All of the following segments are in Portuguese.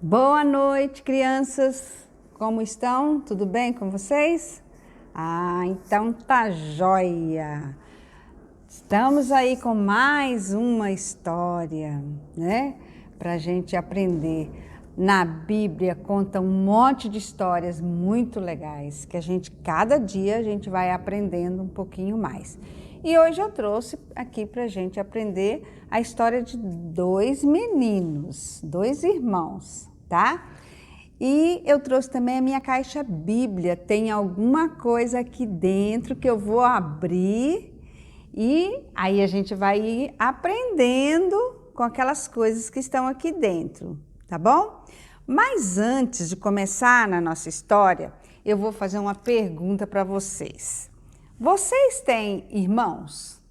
Boa noite, crianças. Como estão? Tudo bem com vocês? Então tá joia. Estamos aí com mais uma história, né? Pra gente aprender. Na Bíblia conta um monte de histórias muito legais que cada dia a gente vai aprendendo um pouquinho mais. E hoje eu trouxe aqui pra gente aprender a história de dois meninos, dois irmãos, tá? E eu trouxe também a minha caixa Bíblia. Tem alguma coisa aqui dentro que eu vou abrir e aí a gente vai ir aprendendo com aquelas coisas que estão aqui dentro, tá bom? Mas antes de começar na nossa história, eu vou fazer uma pergunta para vocês. Vocês têm irmãos?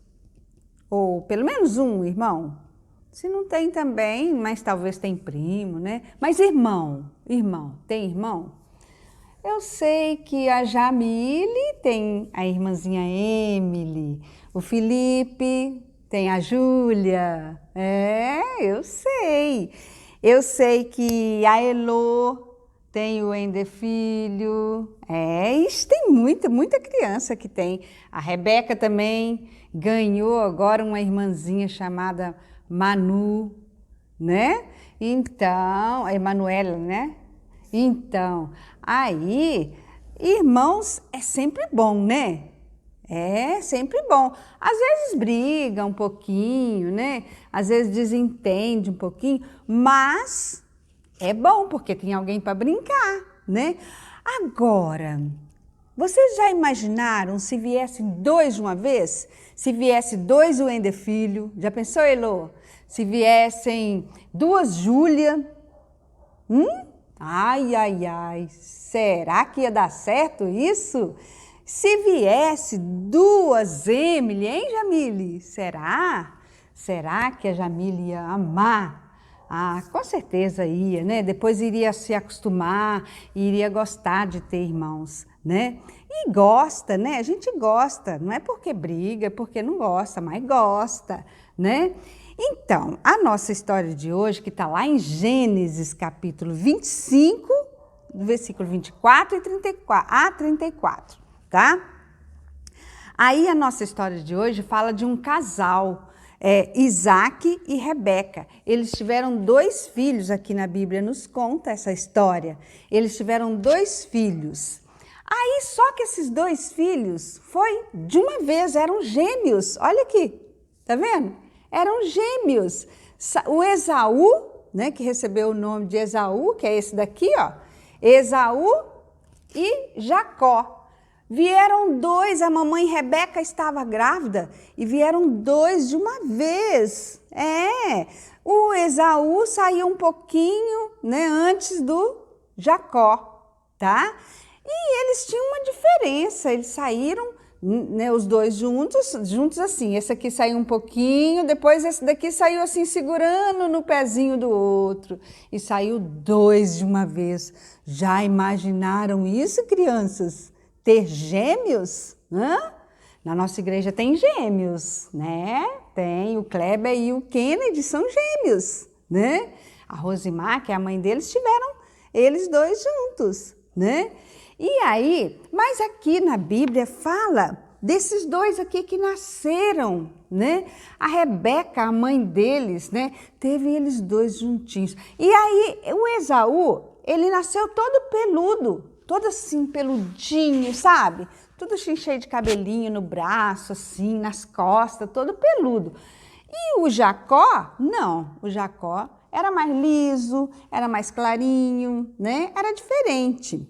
Ou pelo menos um irmão? Se não tem também, mas talvez tem primo, né? Mas irmão, tem irmão? Eu sei que a Jamile tem a irmãzinha Emily, o Felipe tem a Júlia, eu sei. Eu sei que a Elô tem o Ender Filho, isso tem muita criança que tem. A Rebeca também ganhou agora uma irmãzinha chamada Manu, né? Então, a Emanuela, né? Então, aí, irmãos é sempre bom, né? É sempre bom. Às vezes briga um pouquinho, né? Às vezes desentende um pouquinho, mas é bom porque tem alguém para brincar, né? Agora, vocês já imaginaram se viessem dois de uma vez? Se viesse dois Wender Filho, já pensou, Elô? Se viessem duas Júlia? Ai, será que ia dar certo isso? Se viesse duas Emily, hein, Jamile? Será? Será que a Jamile ia amar? Com certeza ia, né? Depois iria se acostumar, iria gostar de ter irmãos, né? E gosta, né? A gente gosta, não é porque briga, é porque não gosta, mas gosta, né? Então, a nossa história de hoje, que está lá em Gênesis capítulo 25, versículo 24 e 34, tá? Aí a nossa história de hoje fala de um casal, Isaac e Rebeca. Eles tiveram dois filhos, aqui na Bíblia nos conta essa história. Eles tiveram dois filhos. Aí só que esses dois filhos foi de uma vez, eram gêmeos. Olha aqui, tá vendo? Eram gêmeos. O Esaú, né, que recebeu o nome de Esaú, que é esse daqui, ó. Esaú e Jacó. Vieram dois, a mamãe Rebeca estava grávida e vieram dois de uma vez. O Esaú saiu um pouquinho, né, antes do Jacó, tá? E eles tinham uma diferença, eles saíram, né, os dois juntos assim, esse aqui saiu um pouquinho, depois esse daqui saiu assim segurando no pezinho do outro e saiu dois de uma vez. Já imaginaram isso, crianças? Ter gêmeos? Na nossa igreja tem gêmeos, né? Tem, o Kleber e o Kennedy são gêmeos, né? A Rosimar, que é a mãe deles, tiveram eles dois juntos, né? E aí, mas aqui na Bíblia fala desses dois aqui que nasceram, né? A Rebeca, a mãe deles, né? Teve eles dois juntinhos. E aí, o Esaú, ele nasceu todo peludo, todo assim, peludinho, sabe? Tudo cheio de cabelinho no braço, assim, nas costas, todo peludo. E o Jacó, não, o Jacó era mais liso, era mais clarinho, né? Era diferente.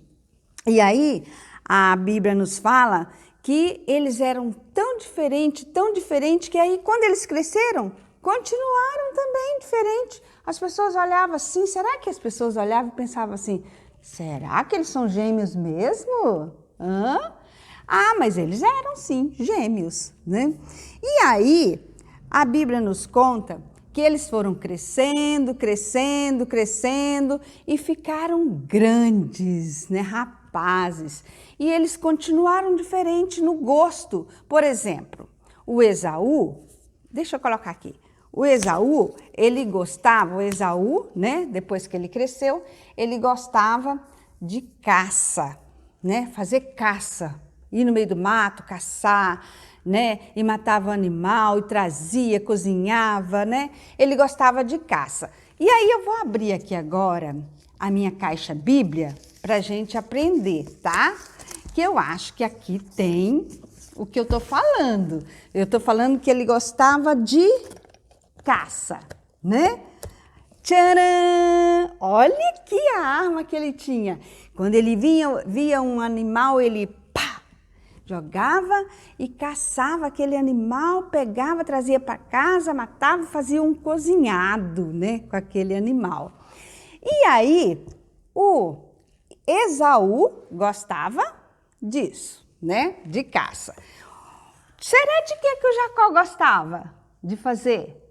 E aí, a Bíblia nos fala que eles eram tão diferentes, que aí quando eles cresceram, continuaram também diferentes. As pessoas olhavam assim, será que as pessoas olhavam e pensavam assim, será que eles são gêmeos mesmo? Mas eles eram sim, gêmeos, né? E aí, a Bíblia nos conta que eles foram crescendo e ficaram grandes, né, rapazes. E eles continuaram diferentes no gosto. Por exemplo, o Esaú, deixa eu colocar aqui, O Esaú, ele gostava, o Esaú, né, depois que ele cresceu, ele gostava de caça, né, fazer caça, ir no meio do mato, caçar, né, e matava animal, e trazia, cozinhava, né, ele gostava de caça. E aí eu vou abrir aqui agora a minha caixa Bíblia para a gente aprender, tá? Que eu acho que aqui tem o que eu tô falando. Eu tô falando que ele gostava de caça, né? Tcharam! Olha que a arma que ele tinha. Quando ele via um animal, ele pá, jogava e caçava aquele animal, pegava, trazia para casa, matava, fazia um cozinhado, né, com aquele animal. E aí, o Esaú gostava disso, né, de caça. Será de que o Jacó gostava de fazer?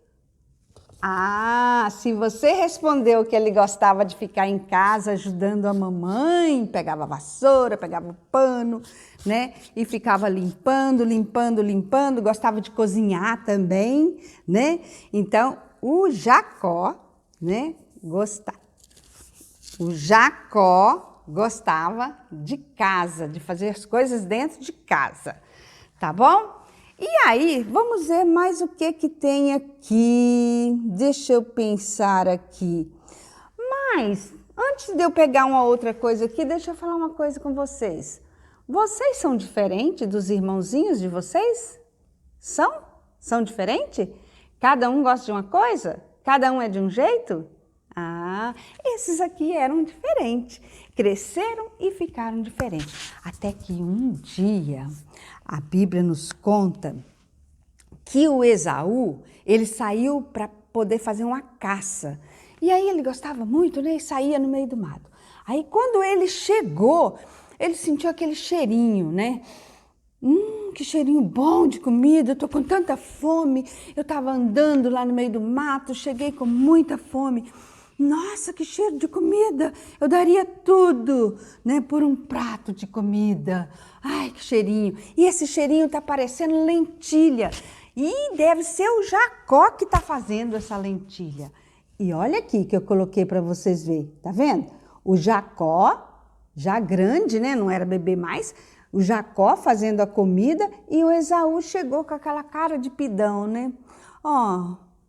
Ah, se você respondeu que ele gostava de ficar em casa ajudando a mamãe, pegava a vassoura, pegava o pano, né? E ficava limpando, gostava de cozinhar também, né? Então, o Jacó, né, o Jacó gostava de casa, de fazer as coisas dentro de casa, tá bom? E aí, vamos ver mais o que tem aqui. Deixa eu pensar aqui. Mas, antes de eu pegar uma outra coisa aqui, deixa eu falar uma coisa com vocês. Vocês são diferentes dos irmãozinhos de vocês? São? São diferentes? Cada um gosta de uma coisa? Cada um é de um jeito? Ah, esses aqui eram diferentes. Cresceram e ficaram diferentes. Até que um dia, a Bíblia nos conta que o Esaú, ele saiu para poder fazer uma caça. E aí ele gostava muito, né? E saía no meio do mato. Aí quando ele chegou, ele sentiu aquele cheirinho, né? Que cheirinho bom de comida, eu tô com tanta fome. Eu tava andando lá no meio do mato, cheguei com muita fome. Nossa, que cheiro de comida! Eu daria tudo, né, por um prato de comida. Ai, que cheirinho! E esse cheirinho tá parecendo lentilha. E deve ser o Jacó que tá fazendo essa lentilha. E olha aqui que eu coloquei para vocês verem, tá vendo? O Jacó, já grande, né, não era bebê mais, o Jacó fazendo a comida e o Esaú chegou com aquela cara de pidão, né?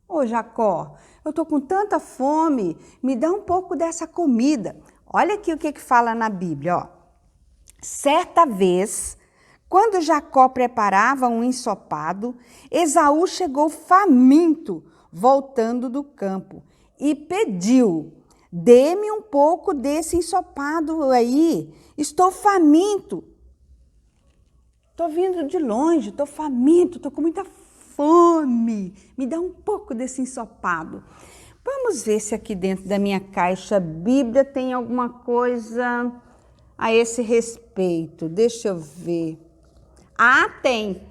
Ô Jacó, eu tô com tanta fome, me dá um pouco dessa comida. Olha aqui o que fala na Bíblia, ó. Certa vez, quando Jacó preparava um ensopado, Esaú chegou faminto, voltando do campo, e pediu: dê-me um pouco desse ensopado aí, estou faminto. Tô vindo de longe, tô faminto, tô com muita fome, me dá um pouco desse ensopado. Vamos ver se aqui dentro da minha caixa Bíblia tem alguma coisa a esse respeito. Deixa eu ver. Ah, tem.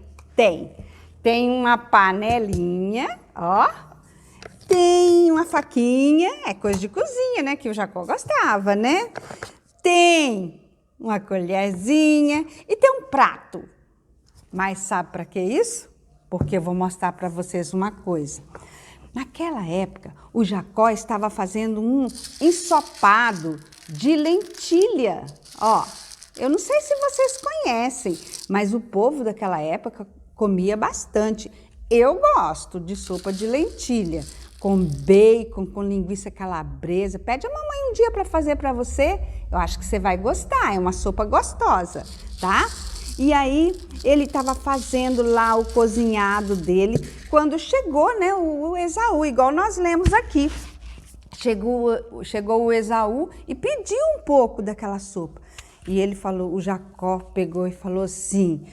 Tem uma panelinha, ó. Tem uma faquinha, é coisa de cozinha, né? Que o Jacó gostava, né? Tem uma colherzinha e tem um prato. Mas sabe para que isso? Porque eu vou mostrar para vocês uma coisa. Naquela época, o Jacó estava fazendo um ensopado de lentilha. Ó, eu não sei se vocês conhecem, mas o povo daquela época comia bastante. Eu gosto de sopa de lentilha, com bacon, com linguiça calabresa. Pede a mamãe um dia para fazer para você. Eu acho que você vai gostar, é uma sopa gostosa, tá? E aí, ele estava fazendo lá o cozinhado dele, quando chegou, né, o Esaú, igual nós lemos aqui. Chegou o Esaú e pediu um pouco daquela sopa. E ele falou, o Jacó pegou e falou assim: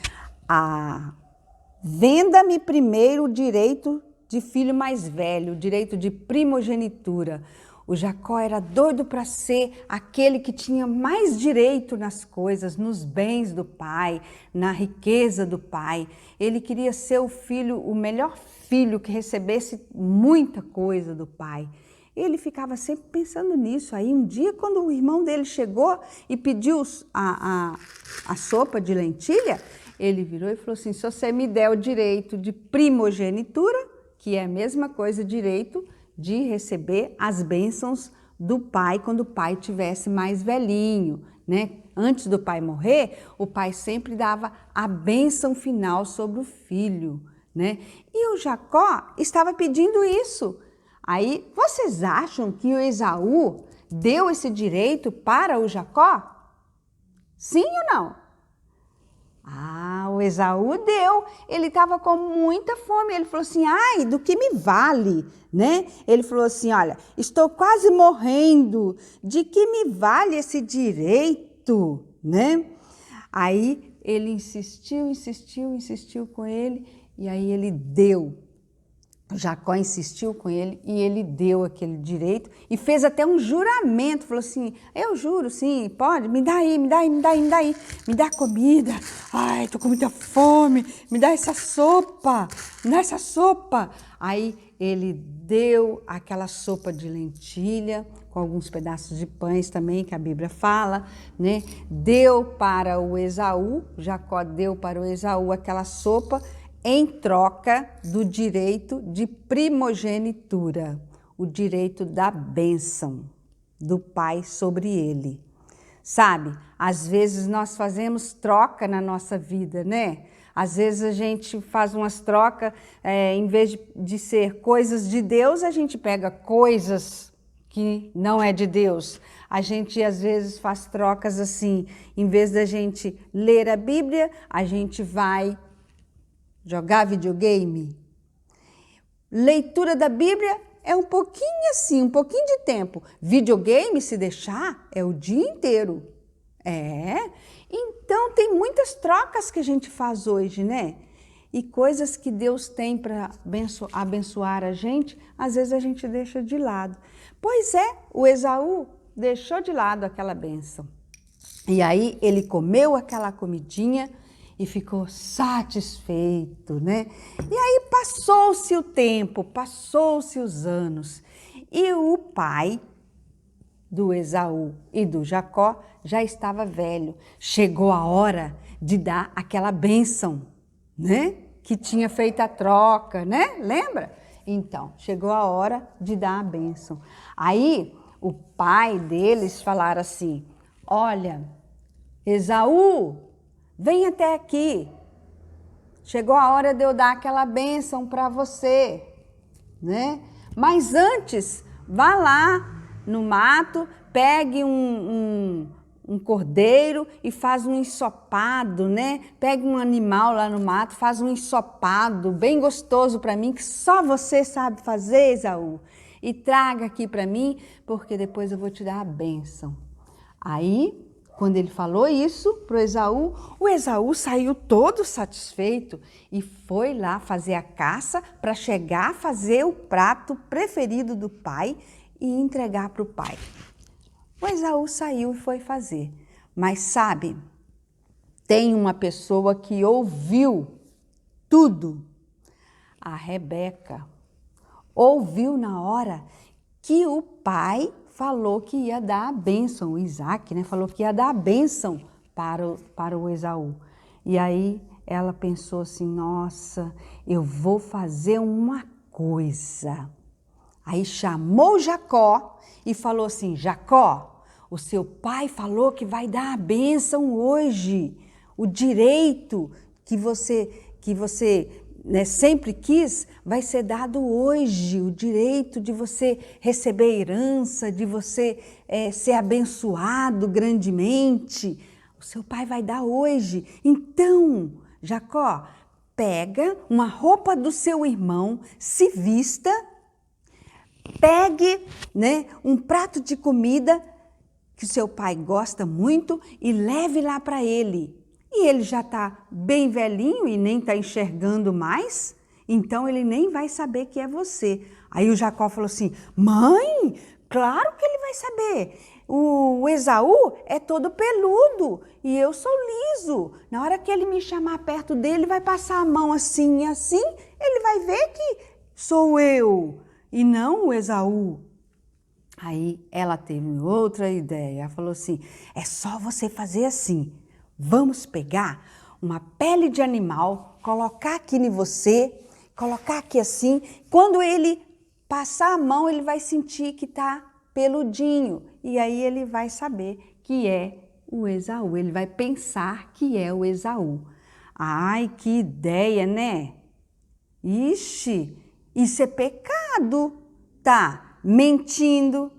venda-me primeiro o direito de filho mais velho, o direito de primogenitura. O Jacó era doido para ser aquele que tinha mais direito nas coisas, nos bens do pai, na riqueza do pai. Ele queria ser o melhor filho que recebesse muita coisa do pai. Ele ficava sempre pensando nisso. Aí um dia, quando o irmão dele chegou e pediu a sopa de lentilha, ele virou e falou assim: se você me der o direito de primogenitura, que é a mesma coisa, direito de receber as bênçãos do pai quando o pai tivesse mais velhinho, né? Antes do pai morrer, o pai sempre dava a bênção final sobre o filho, né? E o Jacó estava pedindo isso. Aí, vocês acham que o Esaú deu esse direito para o Jacó? Sim ou não? Ah, o Esaú deu. Ele estava com muita fome. Ele falou assim, ai, do que me vale, né? Ele falou assim, olha, estou quase morrendo. De que me vale esse direito, né? Aí ele insistiu com ele e aí ele deu. Jacó insistiu com ele e ele deu aquele direito e fez até um juramento, falou assim, eu juro, sim, pode, me dá aí, me dá comida, ai, tô com muita fome, me dá essa sopa, me dá essa sopa. Aí ele deu aquela sopa de lentilha, com alguns pedaços de pães também, que a Bíblia fala, né? Deu para o Esaú, Jacó deu para o Esaú aquela sopa, em troca do direito de primogenitura, o direito da bênção do pai sobre ele. Sabe, às vezes nós fazemos troca na nossa vida, né? Às vezes a gente faz umas trocas, em vez de ser coisas de Deus, a gente pega coisas que não é de Deus. A gente às vezes faz trocas assim, em vez da gente ler a Bíblia, a gente vai jogar videogame. Leitura da Bíblia é um pouquinho assim, um pouquinho de tempo. Videogame, se deixar, é o dia inteiro. Então tem muitas trocas que a gente faz hoje, né? E coisas que Deus tem para abençoar a gente, às vezes a gente deixa de lado. Pois é, o Esaú deixou de lado aquela bênção. E aí ele comeu aquela comidinha e ficou satisfeito, né? E aí passou-se o tempo, passou-se os anos, e o pai do Esaú e do Jacó já estava velho. Chegou a hora de dar aquela bênção, né? Que tinha feito a troca, né? Lembra? Então, chegou a hora de dar a bênção. Aí, o pai deles falaram assim, olha, Esaú, vem até aqui. Chegou a hora de eu dar aquela bênção para você, né? Mas antes, vá lá no mato, pegue um cordeiro e faz um ensopado, né? Pegue um animal lá no mato, faz um ensopado bem gostoso para mim, que só você sabe fazer, Esaú. E traga aqui para mim, porque depois eu vou te dar a bênção. Aí, quando ele falou isso para o Esaú saiu todo satisfeito e foi lá fazer a caça para chegar a fazer o prato preferido do pai e entregar para o pai. O Esaú saiu e foi fazer. Mas sabe, tem uma pessoa que ouviu tudo. A Rebeca ouviu na hora que o pai falou que ia dar a bênção, o Isaac, né? Falou que ia dar a bênção para o Esaú. E aí ela pensou assim, nossa, eu vou fazer uma coisa. Aí chamou Jacó e falou assim, Jacó, o seu pai falou que vai dar a bênção hoje, o direito que você né, sempre quis, vai ser dado hoje, o direito de você receber herança, de você ser abençoado grandemente. O seu pai vai dar hoje. Então, Jacó, pega uma roupa do seu irmão, se vista, pegue, né, um prato de comida que o seu pai gosta muito e leve lá para ele. E ele já está bem velhinho e nem está enxergando mais, então ele nem vai saber que é você. Aí o Jacó falou assim, mãe, claro que ele vai saber. O Esaú é todo peludo e eu sou liso. Na hora que ele me chamar perto dele, vai passar a mão assim e assim, ele vai ver que sou eu e não o Esaú. Aí ela teve outra ideia, ela falou assim, é só você fazer assim. Vamos pegar uma pele de animal, colocar aqui em você, colocar aqui assim. Quando ele passar a mão, ele vai sentir que está peludinho. E aí ele vai saber que é o Esaú. Ele vai pensar que é o Esaú. Ai, que ideia, né? Ixi, isso é pecado. Tá mentindo,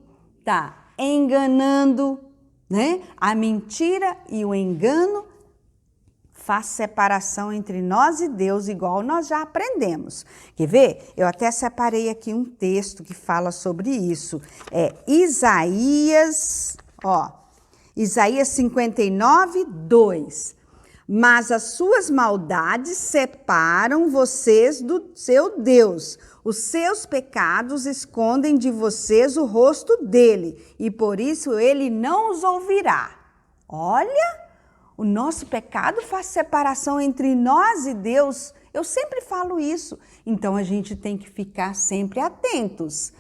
tá enganando, né? A mentira e o engano faz separação entre nós e Deus, igual nós já aprendemos. Quer ver? Eu até separei aqui um texto que fala sobre isso. É Isaías, Isaías 59, 2. Mas as suas maldades separam vocês do seu Deus. Os seus pecados escondem de vocês o rosto dele, e por isso ele não os ouvirá. Olha! O nosso pecado faz separação entre nós e Deus. Eu sempre falo isso. Então, a gente tem que ficar sempre atentos.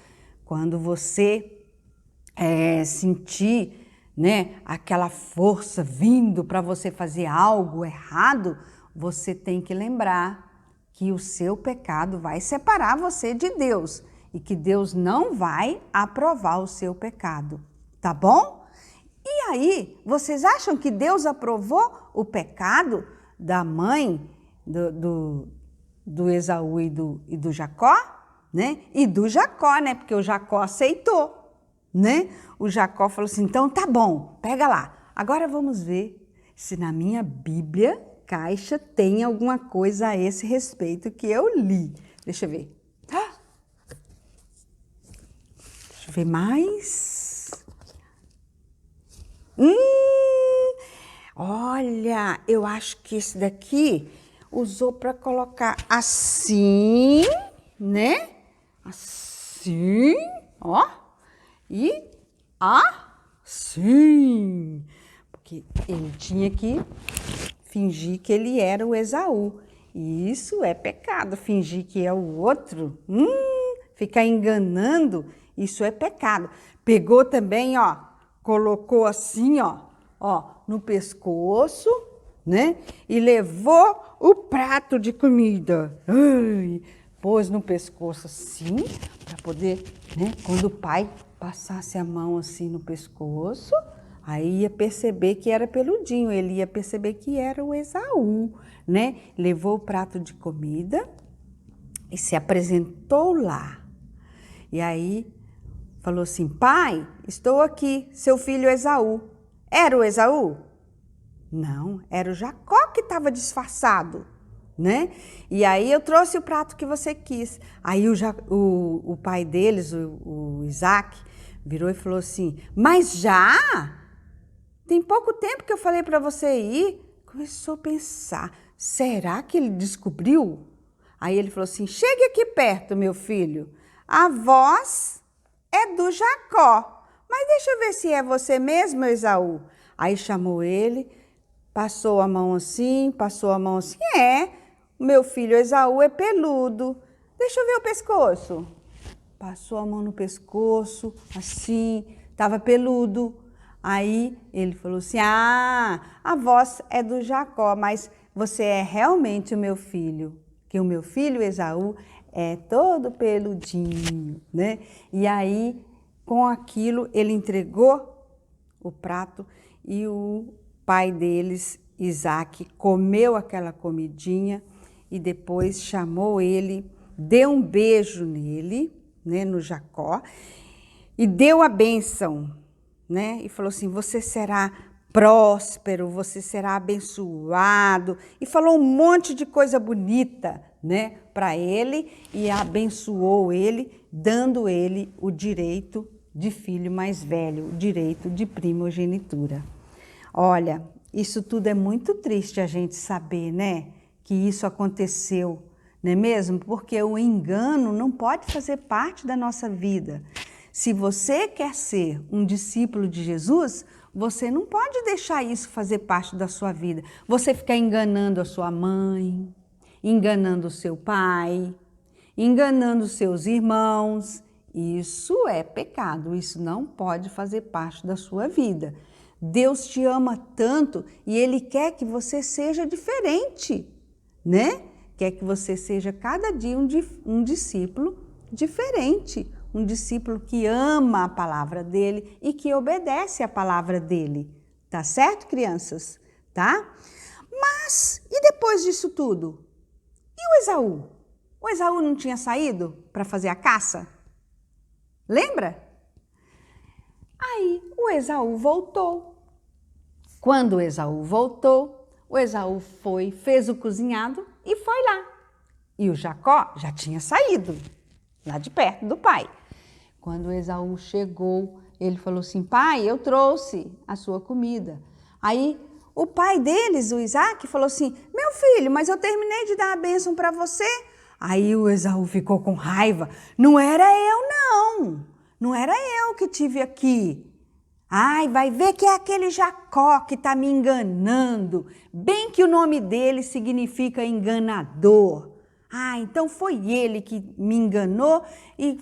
Quando você sentir, né, aquela força vindo para você fazer algo errado, você tem que lembrar que o seu pecado vai separar você de Deus e que Deus não vai aprovar o seu pecado. Tá bom? E aí, vocês acham que Deus aprovou o pecado da mãe do Esaú e do Jacó? Né? E do Jacó, né? Porque o Jacó aceitou, né? O Jacó falou assim, então tá bom, pega lá. Agora vamos ver se na minha Bíblia, caixa, tem alguma coisa a esse respeito que eu li. Deixa eu ver. Deixa eu ver mais. Olha, eu acho que esse daqui usou para colocar assim, né? Assim, ó. E assim. Porque ele tinha que fingir que ele era o Esaú. E isso é pecado, fingir que é o outro. Ficar enganando, isso é pecado. Pegou também, ó. Colocou assim, ó, no pescoço, né? E levou o prato de comida. Ai, pôs no pescoço assim, para poder, né? Quando o pai passasse a mão assim no pescoço, aí ia perceber que era peludinho, ele ia perceber que era o Esaú, né? Levou o prato de comida e se apresentou lá. E aí falou assim, pai, estou aqui, seu filho Esaú. Era o Esaú? Não, era o Jacó que estava disfarçado, né? E aí eu trouxe o prato que você quis. Aí o pai deles, o Isaac, virou e falou assim, mas já? Tem pouco tempo que eu falei para você ir. Começou a pensar, será que ele descobriu? Aí ele falou assim, chegue aqui perto, meu filho. A voz é do Jacó, mas deixa eu ver se é você mesmo, Esaú. Aí chamou ele, passou a mão assim, o meu filho Esaú é peludo, deixa eu ver o pescoço. Passou a mão no pescoço, assim, estava peludo. Aí ele falou assim, a voz é do Jacó, mas você é realmente o meu filho, que o meu filho Esaú é todo peludinho, né? E aí, com aquilo, ele entregou o prato e o pai deles, Isaac, comeu aquela comidinha e depois chamou ele, deu um beijo nele, né, no Jacó, e deu a bênção, né? E falou assim, você será próspero, você será abençoado. E falou um monte de coisa bonita, né, para ele e abençoou ele, dando ele o direito de filho mais velho, o direito de primogenitura. Olha, isso tudo é muito triste a gente saber, né, que isso aconteceu, não é mesmo? Porque o engano não pode fazer parte da nossa vida. Se você quer ser um discípulo de Jesus, você não pode deixar isso fazer parte da sua vida. Você ficar enganando a sua mãe, enganando o seu pai, enganando os seus irmãos. Isso é pecado, isso não pode fazer parte da sua vida. Deus te ama tanto e Ele quer que você seja diferente, né? quer que você seja cada dia um discípulo diferente, um discípulo que ama a palavra dele e que obedece a palavra dele. Tá certo, crianças? Tá? Mas, e depois disso tudo? E o Esaú? O Esaú não tinha saído para fazer a caça? Lembra? Aí o Esaú voltou. Quando o Esaú voltou, o Esaú foi, fez o cozinhado e foi lá. E o Jacó já tinha saído, lá de perto do pai. Quando o Esaú chegou, ele falou assim: pai, eu trouxe a sua comida. Aí o pai deles, o Isaac, falou assim: meu filho, mas eu terminei de dar a bênção para você. Aí o Esaú ficou com raiva. Não era eu, não. Não era eu que tive aqui. Ai, vai ver que é aquele Jacó que está me enganando. Bem que o nome dele significa enganador. Ah, então foi ele que me enganou e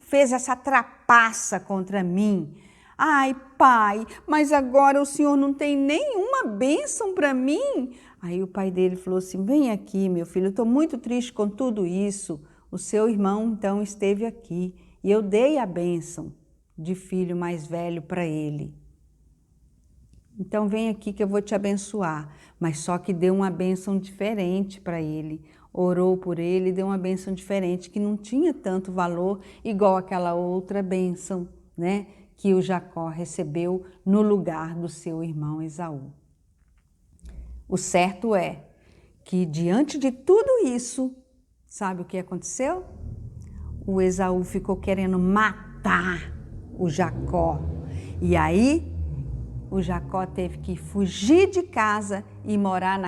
fez essa trapaça contra mim. Ai, pai, mas agora o senhor não tem nenhuma bênção para mim? Aí o pai dele falou assim: vem aqui, meu filho, eu estou muito triste com tudo isso. O seu irmão, então, esteve aqui e eu dei a bênção de filho mais velho para ele. Então vem aqui que eu vou te abençoar. Mas só que deu uma bênção diferente para ele. Orou por ele e deu uma bênção diferente, que não tinha tanto valor, igual aquela outra bênção, né? Que o Jacó recebeu no lugar do seu irmão Esaú. O certo é que diante de tudo isso, sabe o que aconteceu? O Esaú ficou querendo matar o Jacó. E aí o Jacó teve que fugir de casa e morar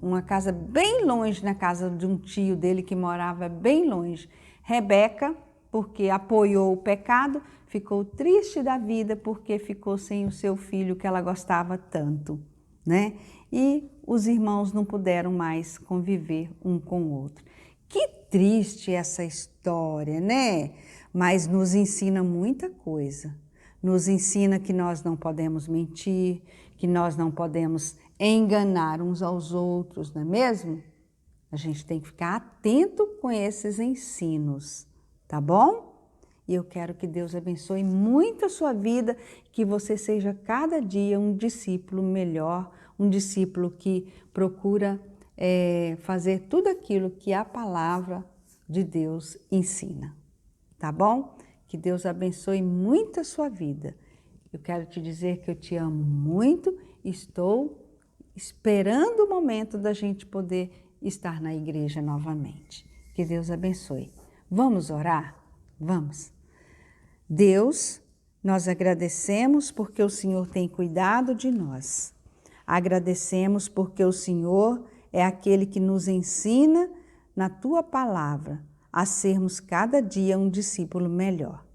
uma casa bem longe, na casa de um tio dele que morava bem longe. Rebeca, porque apoiou o pecado, ficou triste da vida porque ficou sem o seu filho que ela gostava tanto, né? E os irmãos não puderam mais conviver um com o outro. Que triste essa história, né? Mas nos ensina muita coisa. Nos ensina que nós não podemos mentir, que nós não podemos enganar uns aos outros, não é mesmo? A gente tem que ficar atento com esses ensinos, tá bom? E eu quero que Deus abençoe muito a sua vida, que você seja cada dia um discípulo melhor, um discípulo que procura fazer tudo aquilo que a palavra de Deus ensina, tá bom? Que Deus abençoe muito a sua vida. Eu quero te dizer que eu te amo muito, estou esperando o momento da gente poder estar na igreja novamente. Que Deus abençoe. Vamos orar? Vamos. Deus, nós agradecemos porque o Senhor tem cuidado de nós. Agradecemos porque o Senhor é aquele que nos ensina na tua palavra a sermos cada dia um discípulo melhor.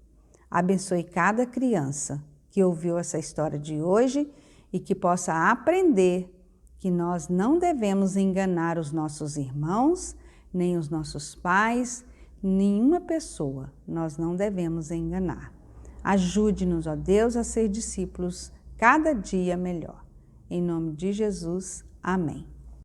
Abençoe cada criança que ouviu essa história de hoje e que possa aprender que nós não devemos enganar os nossos irmãos, nem os nossos pais, nenhuma pessoa, nós não devemos enganar. Ajude-nos, ó Deus, a ser discípulos cada dia melhor. Em nome de Jesus, amém.